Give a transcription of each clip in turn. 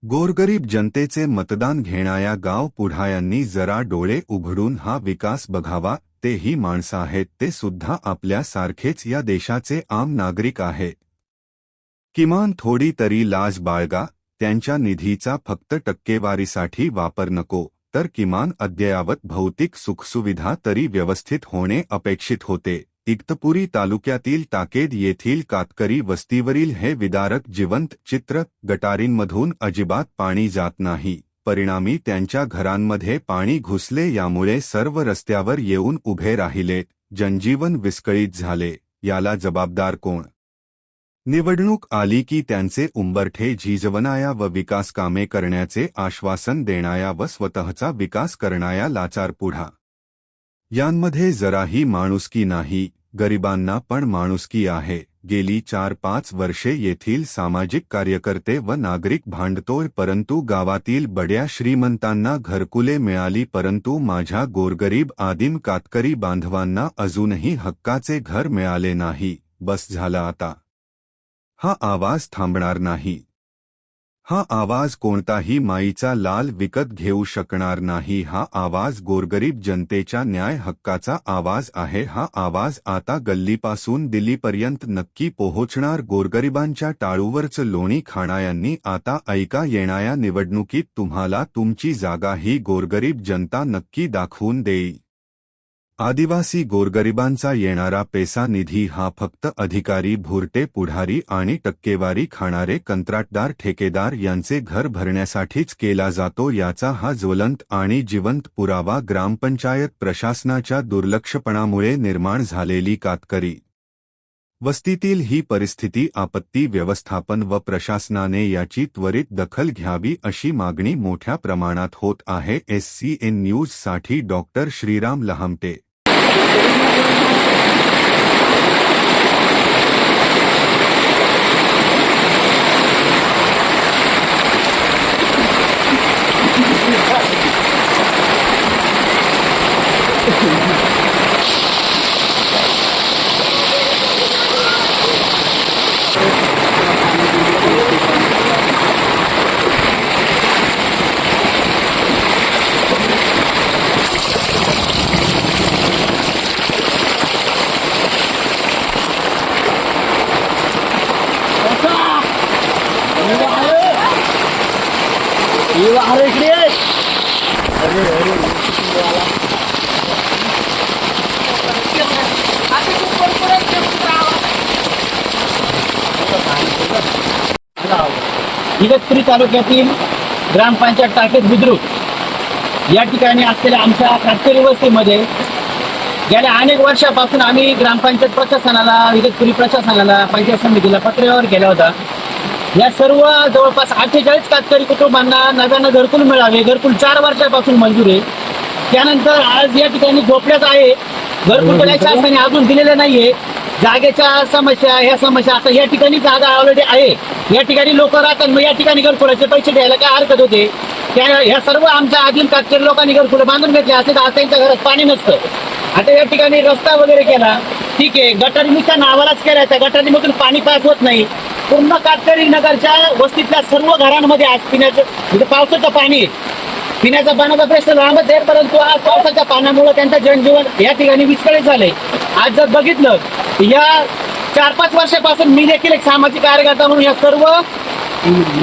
गोरगरीब जनतेचे मतदान घेणाऱ्या गाव पुढाऱ्यांनी जरा डोळे उघडून हा विकास बघावा। तेही माणसं आहेत, ते सुद्धा आपल्या सारखेच या देशाचे आम नागरिक आहेत। किमान थोडी तरी लाज बाळगा। त्यांच्या निधीचा फक्त टक्केवारीसाठी वापर नको, तर किमान अद्ययावत भौतिक सुखसुविधा तरी व्यवस्थित होणे अपेक्षित होते। इगतपुरी तालुक्यातील टाकेद येथील कातकरी वस्तीवरील हे विदारक जिवंत चित्र। गटारींमधून अजिबात पाणी जात नाही, परिणामी त्यांच्या घरांमध्ये पाणी घुसले, यामुळे सर्व रस्त्यावर येऊन उभे राहिले, जनजीवन विस्कळीत झाले। याला जबाबदार कोण? निवडणूक आली की त्यांचे उंबरठे झिजवणाया व विकासकामे करण्याचे आश्वासन देणाया व स्वतःचा विकास करणाया लाचार पुढा यांमध्ये जराही माणुसकी नाही। गरिबांना पण माणुसकी आहे। गेली 4-5 वर्षे येथील सामाजिक कार्यकर्ते व नागरिक भांडतोय, परंतु गावातील बड्या श्रीमंतांना घरकुले मिळाली, परंतु माझ्या गोरगरीब आदिम कातकरी बांधवांना अजूनही हक्काचे घर मिळाले नाही। बस झालं आता। हा आवाज थांबणार नाही। हा आवाज कोणताही माईचा लाल विकत घेऊ शकणार नाही। हा आवाज गोरगरीब जनतेच्या न्याय हक्काचा आवाज आहे। हा आवाज आता गल्लीपासून दिल्लीपर्यंत नक्की पोहोचणार। गोरगरिबांच्या टाळूवरचं लोणी खाणाऱ्यांनी आता ऐका, येणाऱ्या निवडणुकीत तुम्हाला तुमची जागा ही गोरगरीब जनता नक्की दाखवून देईल। आदिवासी गोरगरिबांचा येणारा पैसा निधी हा फक्त अधिकारी, भुरटे पुढारी आणि टक्केवारी खाणारे कंत्राटदार ठेकेदार यांचे घर भरण्यासाठीच केला जातो, याचा हा ज्वलंत आणि जिवंत पुरावा ग्रामपंचायत प्रशासनाच्या दुर्लक्षपणामुळे निर्माण झालेली कातकरी वस्तीतील ही परिस्थिती आपत्ती व्यवस्थापन व प्रशासनाने याची त्वरित दखल घ्यावी अशी मागणी मोठ्या प्रमाणात होत आहे। SCN न्यूज साठी डॉक्टर श्रीराम लहामटे। इगतपुरी तालुक्यातील ग्रामपंचायत टाकेद बुद्रुक या ठिकाणी असलेल्या आमच्या कातकरी वस्तीमध्ये गेल्या अनेक वर्षापासून आम्ही ग्रामपंचायत प्रशासनाला, इगतपुरी प्रशासनाला, पंचायत समितीला पत्रव्यवहार केला होता। या सर्व जवळपास 48 कातकरी कुटुंबांना नव्यानं घरकुल मिळावे। घरकुल 4 वर्षापासून मंजूर आहे। त्यानंतर आज या ठिकाणी झोपड्याच आहे, घरकुल शासनाने अजून दिलेले नाहीये। जागेच्या समस्या, ह्या समस्या, आता या ठिकाणी जागा ऑलरेडी आहे, या ठिकाणी लोक राहतात, मग या ठिकाणी घरकुलाचे पैसे द्यायला काय हरकत होते? ह्या सर्व आमच्या आदिम कातकरी लोकांनी घरकुल बांधून घेतले असे, आज त्यांच्या घरात पाणी नसतं। आता या ठिकाणी रस्ता वगैरे केला, ठीक आहे, गटारीच्या नावालाच केला, त्या गटारीमधून पाणी पास होत नाही। पूर्ण कातकरी नगरच्या वस्तीतल्या सर्व घरांमध्ये आज पिण्याचं म्हणजे पावसाचं पाणी, पिण्याचा पाण्याचा प्रश्न लांबच आहे, परंतु आज पावसाच्या पाण्यामुळे त्यांचं जनजीवन या ठिकाणी विस्कळीत झालंय। आज जर बघितलं या 4-5 वर्षापासून मी देखील एक सामाजिक कार्यकर्ता म्हणून या सर्व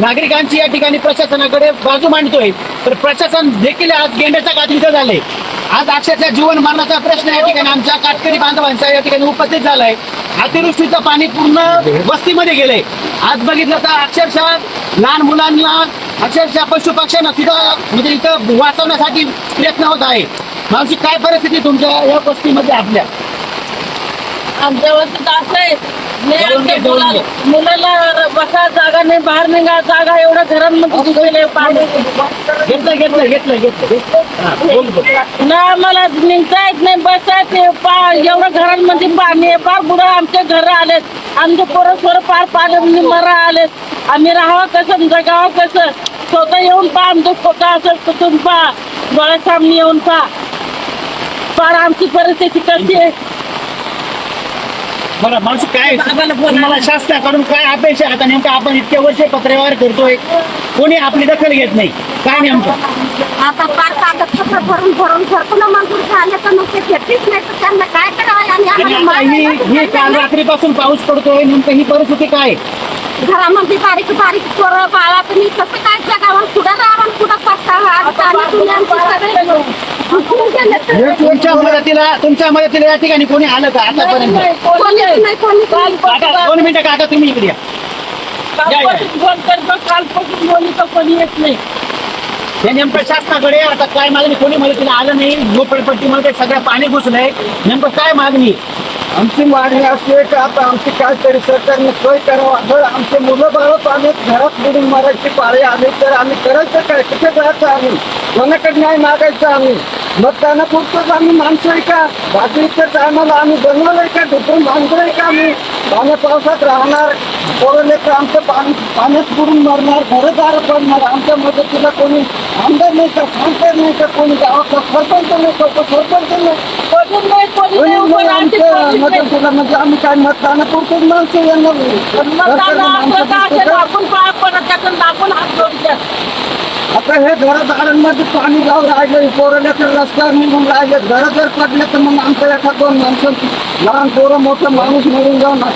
नागरिकांची या ठिकाणी प्रशासनाकडे बाजू मांडतोय, तर प्रशासन देखील आज गेंड्याच्या काठीचं झालंय। आज अक्षरशः जीवन मरणाचा प्रश्न या ठिकाणी आमच्या कातकरी बांधवांचा या ठिकाणी उपस्थित झालाय। अतिवृष्टीचं पाणी पूर्ण वस्तीमध्ये गेलंय। आज बघितलं तर अक्षरशः लहान मुलांना, अक्षरशः पशु पक्ष्यांना सुद्धा म्हणजे इथं वाचवण्यासाठी प्रयत्न होत आहे। मावशी, काय परिस्थिती तुमच्या या वस्तीमध्ये? आपल्या आमच्या वस्तीत असं आहे, मुलाला बसा जागा नाही, बाहेर निघा जागा, एवढं घरांमध्ये घुसलेले पाणी। ना आम्हाला निघता येत नाही, बसा एवढं घरांमध्ये पाणी, फार बुडा आमचे घर आलेत, आमचे पोरं सोरं पार पाणी मरा आलेत। आम्ही राहावं कसं, जगावं कसं? स्वतः येऊन पहा, आमचं स्वतः असं कुठून पहा, डोळ्यासामने येऊन पहा, फार आमची परिस्थिती कशी आहे। बरं माणसं काय तुम्हाला शासनाकडून काय अपेक्षा आहे? आता नेमकं आपण इतके वर्ष पत्रव्यवहार करतोय, कोणी आपली दखल घेत नाही, काय नेमकं? आता पार कागदपत्र भरून भरून घरकुला मंजूर झाले तर मग ते घेतलीच नाही तर त्यांना काय करावं आणि आणि आम्हाला आता ही मारायला काल रात्रीपासून पाऊस पडतोय, नेमकं ही परिस्थिती काय आहे? घरामध्ये बारीक बारीक पोरं बाळा तुम्ही कसं काय जगावं कुठं राहावं कुठं पसावं आणि तुम्ही आमची सगळे हुकूम केले तर तुमच्या मदतीला या ठिकाणी कोणी आलं का आतापर्यंत? कोणीच नाही कोणी काका 2 मिनिटं काका तुम्ही इकडे या. कालपासून बोलली तर कोणी येत नाही. हे नेमकं शासनाकडे आता काय मागणी, कोणी मदतीला आलं नाही, झोपडपट्टीमध्ये सगळं पाणी घुसलंय, नेमकं काय मागणी? आमची मागणी अशी आहे का आता आमची काहीतरी सरकारने सोय करावा. जर आमचे मुलं बाळ पाण्यात घरात बुडून मारायची पाळी आली तर आम्ही करायचं काय? कुठे जायचं आम्ही? कोणाकडे न्याय मागायचं आम्ही? मतदानापुरतंच आम्ही माणसं आहे का? बाजरीच्या टायमाला आम्ही बनवलंय का? ढुकून बांधलंय का आम्ही? पाण्या पावसात राहणार पोरं लेकरं आमचं पाण्यात बुडून मरणार, घरदार पडणार. आमच्या मदतीला कोणी आमदार नाही का, खासदार नाही का, कोणी गावाचा सरपंच नाही का, सरपंच नाही कोणी नाही, कोणी नाही, कोणी कोणी आमची आमच्या कोणी नाही. मदतीला म्हणजे आम्ही काय मतदानापुरतंच माणसं यांना मतदान आपलं का असेल, आपण पाय पडत त्यातून आपण हात जोडतात. आता हे घरदारांमध्ये पाणी जाऊ राहिले, पोरं तर रस्त्यावर निघून राहिले. घर जर पडले तर मग आमच्या एका 2 माणसं लहान पोरं मोठं माणूस मिळून जाणार.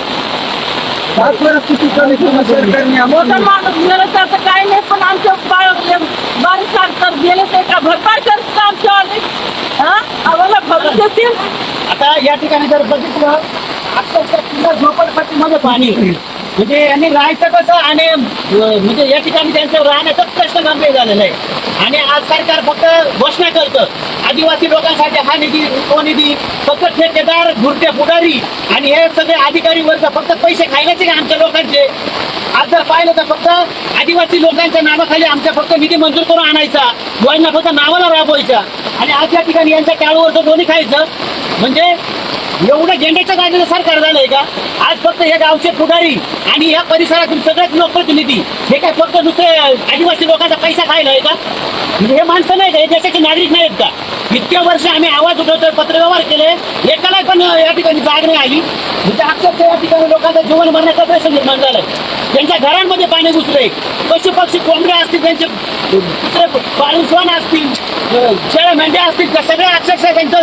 काय परिस्थिती चालू सरकारने मोठा आम्हाला माणूस गेलं तर काही नाही, पण आमच्या बारीक तर गेले ते का भरपाई करत आमच्या आम्हाला भरून देतील. आता या ठिकाणी जर बघितलं अक्षरशः पुन्हा झोपडपट्टीमध्ये पाणी, म्हणजे यांनी राहायचं कसं आणि म्हणजे या ठिकाणी त्यांचं राहण्याचा प्रश्न गंभीर झालेला आहे. आणि आज सरकार फक्त घोषणा करतं आदिवासी लोकांसाठी हा निधी तो निधी, फक्त ठेकेदार घुरटे पुढारी आणि हे सगळे अधिकारी वर्ग फक्त पैसे खायलाचे का आमच्या लोकांचे? आज जर पाहिलं तर फक्त आदिवासी लोकांच्या नावाखाली आमच्या फक्त निधी मंजूर करून आणायचा, योजना फक्त नावाला राबवायच्या आणि आज या ठिकाणी यांच्या टाळूवरचं दोन्ही खायचं. म्हणजे एवढं झेंड्याच्या गाडीचं सरकार झालंय का? आज फक्त हे गावचे पुढारी आणि या परिसरातील सगळेच लोकप्रतिनिधी हे काय फक्त दुसरे आदिवासी लोकांचा पैसा खायला आहे का? म्हणजे हे माणसं नाही का? हे देशाचे नागरिक नाहीत का? इतक्या वर्ष आम्ही आवाज उठवतोय, पत्रव्यवहार केले, एकाला पण या ठिकाणी जाग नाही आली. म्हणजे अक्षरशः या ठिकाणी लोकांचा जीवन मरण्याचा प्रश्न निर्माण झालाय. त्यांच्या घरांमध्ये पाणी घुसलंय, पशु पक्षी कोंबड्या असतील, त्यांचे कुत्रे पाळीव श्वान असतील, शेळ्या मेंढ्या असतील, त्या सगळ्या अक्षरशः त्यांचं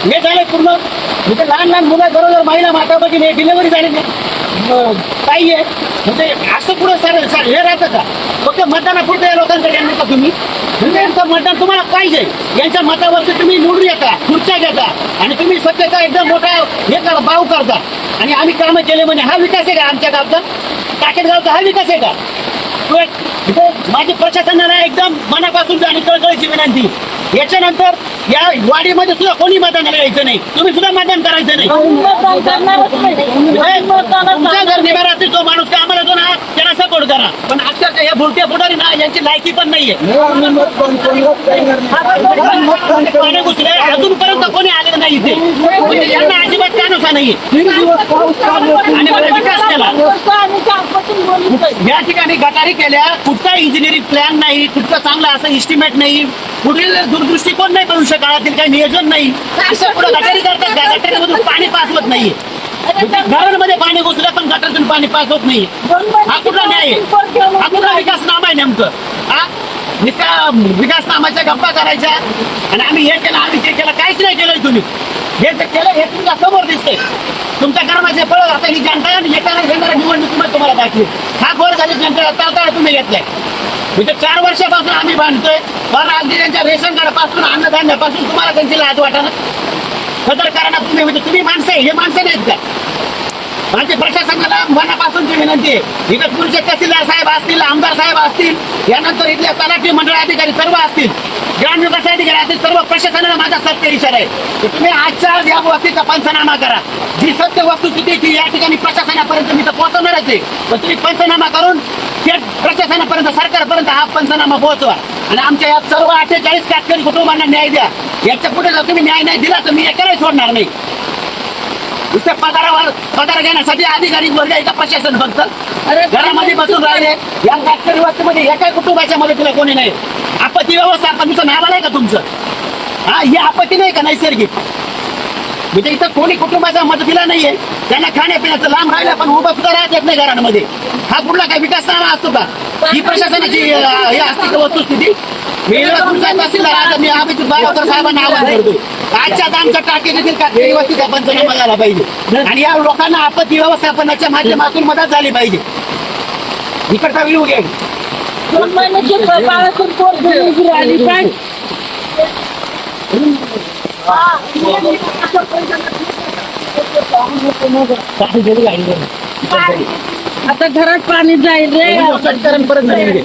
हे झालंय पूर्ण. म्हणजे लहान लहान मुलं बरोबर महिला माता भगिनी डिलिव्हरी झालेली काही आहे. म्हणजे असं पुढे सर हे राहतं का? फक्त मतदानापुरतं या लोकांकडे येणार का तुम्ही? म्हणजे यांचं मतदान तुम्हाला पाहिजे, यांच्या मतावरती तुम्ही निवडून येता, खुर्च्या घेता आणि तुम्ही सत्तेचा एकदम मोठा हे करा बाव करता आणि आम्ही कामं केले म्हणजे हा विकास आहे का आमच्या गावचा? टाकेट गावचा हा विकास आहे का? माझी प्रशासनाला एकदम मनापासून आणि कळकळीची विनंती, याच्यानंतर या वाडीमध्ये सुद्धा कोणी मतदानाला यायचं नाही, तुम्ही सुद्धा मतदान करायचं नाही. मतदान करणारच नाही. तुमच्या जर निभार असेल तो माणूस का आम्हाला जो ना त्याला सपोर्ट करा, पण अक्षरशः या भुरट्या फुटारी ना यांची लायकी पण नाहीये. आम्ही मतदान कोणालाच करणार नाही. मतदान पाणी घुसले अजूनपर्यंत कोणी आलेलं नाही इथे, म्हणजे यांना अजिबात कानोसा नाहीये. 3 दिवस पाऊस चालू आहे. आणि मला विकास केला. आणि कालपासून बोलत नाही. या ठिकाणी गटारी केल्या, कुठचा इंजिनिअरिंग प्लॅन नाही, कुठचा चांगला असं इस्टिमेट नाही, पुढील दूरदृष्टिकोन नाही भविष्य काळातील काही नियोजन नाही. असं पुढे गटारी करतात का? गटारीमधून पाणी पास होत नाहीये. घरांमध्ये पाणी घुसलं पण गटारातून पाणी पास होत नाहीये. हा कुठला न्याय आहे? हा कुठला विकास नाम आहे नेमकं? हा नुसत्या विकास नामाच्या गप्पा करायच्या आणि आम्ही हे केलं आम्ही ते केलं, काहीच नाही केलं तुम्ही. हे जे केलं हे तुमच्या समोर दिसतंय. तुमच्या कर्माचे फळ आता ही जनता आणि येणाऱ्या निवडणुकीमध्ये तुम्हाला दाखवेल. हा गोर झाली जनता तळतळ तुम्ही घेतलाय. म्हणजे 4 वर्षापासून आम्ही बांधतोय, पण अगदी त्यांच्या रेशन कार्डापासून अन्नधान्यापासून तुम्हाला त्यांची लाज वाटाणं सदर करा ना तुम्ही. म्हणजे तुम्ही माणसं आहे, हे माणसं नाहीत का? माझी प्रशासनाला मनापासून ती विनंती आहे, इथं पुढचे तहसीलदार साहेब असतील, आमदार साहेब असतील, यानंतर इथले तलाठी मंडळ अधिकारी सर्व असतील, ग्रामविकास अधिकारी असतील, सर्व प्रशासनाला माझा सत्य इशारा आहे की तुम्ही आजच्या या वस्तीचा पंचनामा करा. जी सत्य वस्तुस्थिती ती या ठिकाणी प्रशासनापर्यंत मी तर पोहोचवणारच आहे, पण तुम्ही पंचनामा करून थेट प्रशासनापर्यंत सरकारपर्यंत हा पंचनामा पोहोचवा आणि आमच्या या सर्व 48 कातकरी कुटुंबांना न्याय द्या. याच्या पुढे जर तुम्ही न्याय नाही दिला तर मी एकालाही सोडणार नाही. नुसत्या पगार घेण्यासाठी अधिकारी वर्ग एका प्रशासन फक्त घरामध्ये बसून राहिले. या कातकरी वस्तीमध्ये एका कुटुंबाच्या मदतीला कोणी नाही. आपत्ती व्यवस्थापन तुमचं नाव आलंय का तुमचं? हा ही आपत्ती नाही का नैसर्गिक? म्हणजे इथं कोणी कुटुंबाचा मदतीला नाहीये, त्यांना खाण्यापिण्याचं लांब राहिलं पण उभं सुद्धा राहत येत नाही घरांमध्ये. हा कुठला काय विकास नामा असतो का? ही प्रशासनाची हे असते का वस्तुस्थिती? मी तुमचा तहसीलदार आज मी अभिजित बाळावकर साहेबांना आवाहन करतोय, आजच्या आमच्या टाकी देखील कातकरी वस्तीचा पंचनामा झाला पाहिजे आणि या लोकांना आपत्ती व्यवस्थापनाच्या माध्यमातून मदत झाली पाहिजे. इकडचा व्ह्यू घे. 2 महिन्याची बाळातून पोर घेऊन आली काय आता घरात पाणी जाईल रे. परत झाली.